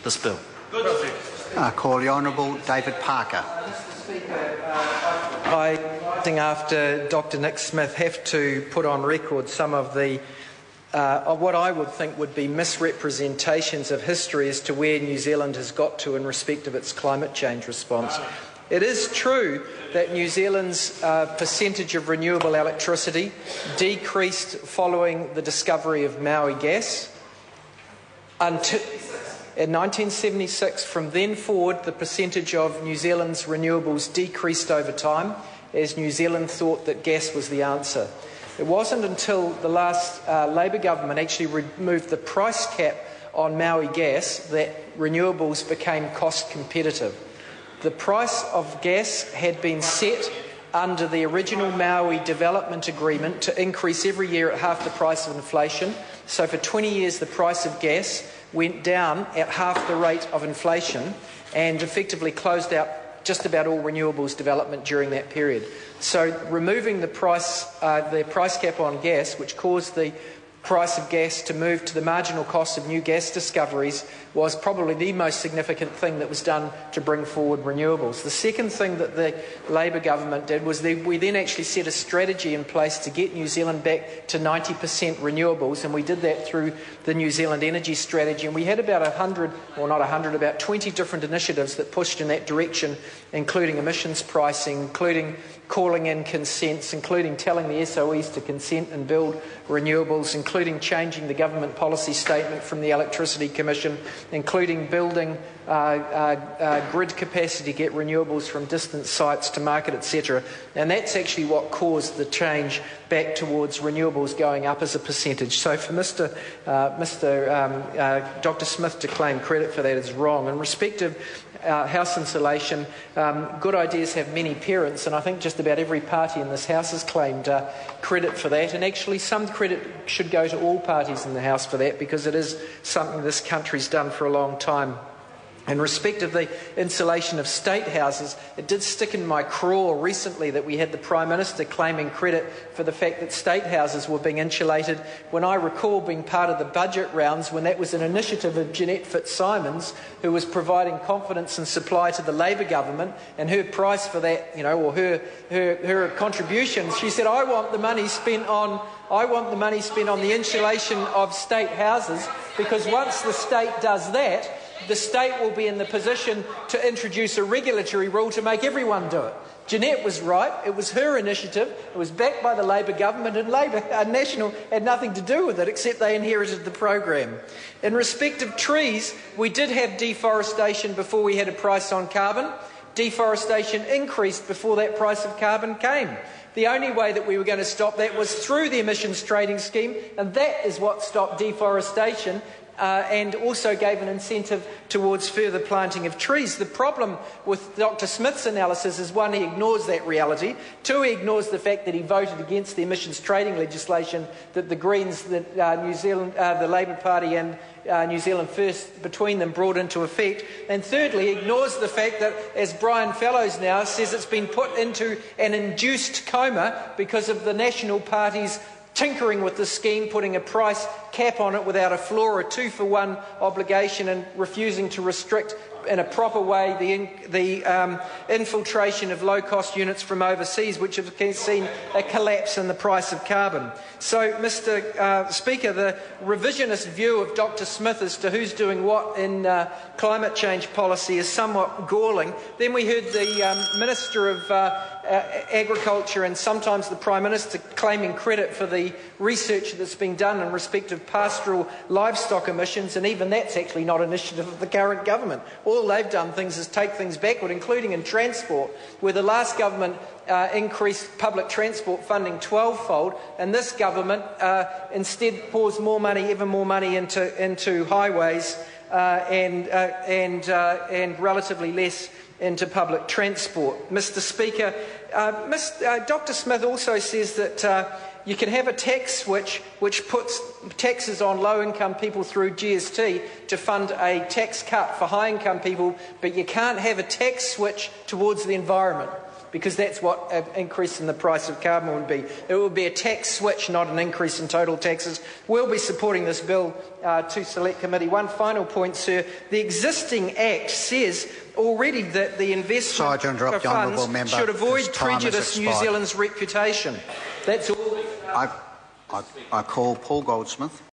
this bill. I call the Honourable David Parker. I, after Dr Nick Smith, have to put on record some of the what I would think would be misrepresentations of history as to where New Zealand has got to in respect of its climate change response. It is true that New Zealand's percentage of renewable electricity decreased following the discovery of Maui gas. In 1976, from then forward, the percentage of New Zealand's renewables decreased over time as New Zealand thought that gas was the answer. It wasn't until the last Labour government actually removed the price cap on Maui gas that renewables became cost competitive. The price of gas had been set under the original Maui development agreement to increase every year at half the price of inflation. So for 20 years the price of gas went down at half the rate of inflation and effectively closed out just about all renewables development during that period. So removing the price cap on gas, which caused the price of gas to move to the marginal cost of new gas discoveries, was probably the most significant thing that was done to bring forward renewables. The second thing that the Labour government did was we then actually set a strategy in place to get New Zealand back to 90% renewables, and we did that through the New Zealand Energy Strategy. And we had about about 20 different initiatives that pushed in that direction, including emissions pricing, including calling in consents, including telling the SOEs to consent and build renewables, including changing the government policy statement from the Electricity Commission, including building grid capacity to get renewables from distant sites to market, etc. And that's actually what caused the change back towards renewables going up as a percentage. So for Dr Smith to claim credit for that is wrong. In respect of house insulation, good ideas have many parents, and I think just about every party in this House has claimed credit for that, and actually some credit should go to all parties in the House for that, because it is something this country's done for a long time. In respect of the insulation of state houses, it did stick in my craw recently that we had the Prime Minister claiming credit for the fact that state houses were being insulated, when I recall being part of the budget rounds when that was an initiative of Jeanette Fitzsimons, who was providing confidence and supply to the Labour government, and her price for that, or her contributions, she said, I want the money spent on the insulation of state houses, because once the state does that, the state will be in the position to introduce a regulatory rule to make everyone do it. Jeanette was right. It was her initiative. It was backed by the Labour government, and Labour National had nothing to do with it except they inherited the program. In respect of trees, we did have deforestation before we had a price on carbon. Deforestation increased before that price of carbon came. The only way that we were going to stop that was through the emissions trading scheme, and that is what stopped deforestation and also gave an incentive towards further planting of trees. The problem with Dr Smith's analysis is, one, he ignores that reality. Two, he ignores the fact that he voted against the emissions trading legislation that the Greens, the Labour Party and New Zealand First between them brought into effect. And thirdly, he ignores the fact that, as Brian Fellows now says, it's been put into an induced coma because of the National Party's tinkering with the scheme, putting a price cap on it without a floor, a 2-for-1 obligation, and refusing to restrict in a proper way the infiltration of low-cost units from overseas, which have seen a collapse in the price of carbon. So, Mr Speaker, the revisionist view of Dr Smith as to who's doing what in climate change policy is somewhat galling. Then we heard the Minister of Agriculture and sometimes the Prime Minister claiming credit for the research that's been done in respect of pastoral livestock emissions, and even that's actually not an initiative of the current government. All they've done is take things backward, including in transport, where the last government increased public transport funding 12-fold, and this government instead pours more money, even more money into highways and relatively less into public transport. Mr Speaker, Dr Smith also says that you can have a tax switch which puts taxes on low-income people through GST to fund a tax cut for high-income people, but you can't have a tax switch towards the environment. because that's what an increase in the price of carbon would be. It would be a tax switch, not an increase in total taxes. We'll be supporting this bill to Select Committee. One final point, sir. The existing Act says already that the investment funds should avoid prejudice New Zealand's reputation. That's all. I call Paul Goldsmith.